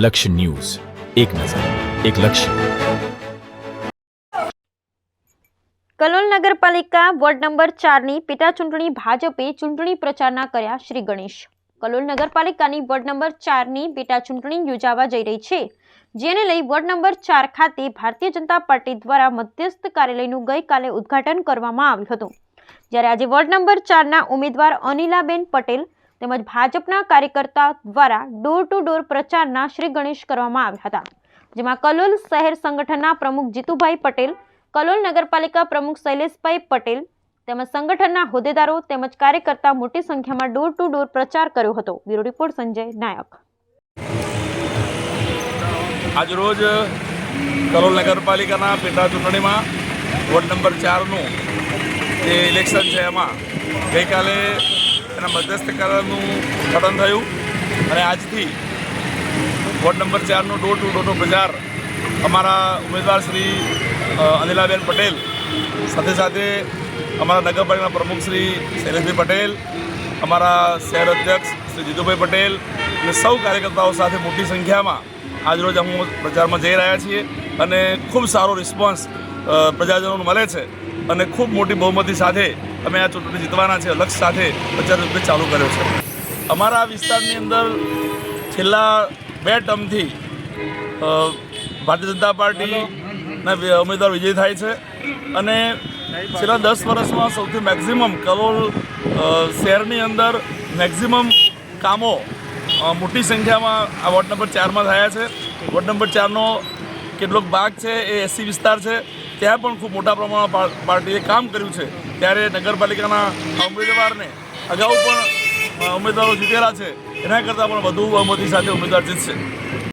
લક્ષ્ય ન્યૂઝ, એક નજર, એક લક્ષ્ય. કલોલ નગરપાલિકા વોર્ડ નંબર 4ની પેટા ચૂંટણી ભાજપે ચૂંટણી પ્રચારના કર્યા શ્રી ગણેશ. કલોલ નગરપાલિકાની વોર્ડ નંબર 4ની પેટા ચૂંટણી યોજાવા જઈ રહી છે, જેને લઈ વોર્ડ નંબર 4 ખાતે ભારતીય જનતા પાર્ટી દ્વારા મધ્યસ્થ કાર્યાલયનું ગઈકાલે ઉદ્ઘાટન કરવામાં આવ્યું હતું. જ્યારે આજે વોર્ડ નંબર 4ના ઉમેદવાર અનિલાબેન પટેલ તેમજ ભાજપના કાર્યકર્તા દ્વારા ડોર ટુ ડોર પ્રચારના શ્રી ગણેશ કરવામાં આવ્યા હતા, જેમાં કલોલ શહેર સંગઠનના પ્રમુખ જીતુભાઈ પટેલ, કલોલ નગરપાલિકા પ્રમુખ શૈલેષભાઈ પટેલ તેમજ સંગઠનના હોદ્દેદારો તેમજ કાર્યકર્તા મોટી સંખ્યામાં ડોર ટુ ડોર પ્રચાર કર્યો હતો. બ્યુરો રિપોર્ટ સંજય નાયક. આજરોજ કલોલ નગરપાલિકાના પેટા ચૂંટણીમાં વોર્ડ નંબર 4નું જે ઇલેક્શન છે એમાં ગઈકાલે એના મધ્યસ્થ કાર્યાલયનું ઉદ્ઘાટન થયું અને આજથી વોર્ડ નંબર 4નો ડોર ટુ ડોરનો પ્રચાર અમારા ઉમેદવાર શ્રી અનિલાબેન પટેલ સાથે સાથે અમારા નગરપાલિકાના પ્રમુખ શ્રી શૈલેષભાઈ પટેલ, અમારા શહેર અધ્યક્ષ શ્રી જીતુભાઈ પટેલ અને સૌ કાર્યકર્તાઓ સાથે મોટી સંખ્યામાં આજરોજ અમે પ્રચારમાં જઈ રહ્યા છીએ અને ખૂબ સારો રિસ્પોન્સ પ્રજાજનોને મળે છે અને ખૂબ મોટી બહુમતી સાથે અમે આ ચૂંટણી જીતવાના છે લક્ષ્ય સાથે પ્રચાર રૂપે ચાલુ કર્યો છે. અમારા વિસ્તારની અંદર છેલ્લા 2 ટર્મથી ભારતીય જનતા પાર્ટીના ઉમેદવાર વિજય થાય છે અને છેલ્લા 10 વર્ષમાં સૌથી મેક્ઝિમમ કલોલ શહેરની અંદર મેક્ઝિમમ કામો મોટી સંખ્યામાં આ વોર્ડ નંબર 4માં થયા છે. વોર્ડ નંબર 4નો કેટલોક ભાગ છે એ એસસી વિસ્તાર છે, ત્યાં પણ ખૂબ મોટા પ્રમાણમાં પાર્ટીએ કામ કર્યું છે. ત્યારે નગરપાલિકાના ઉમેદવારને અગાઉ પણ ઉમેદવારો જીતેલા છે, એના કરતાં પણ વધુ બહુમતી સાથે ઉમેદવાર જીતશે.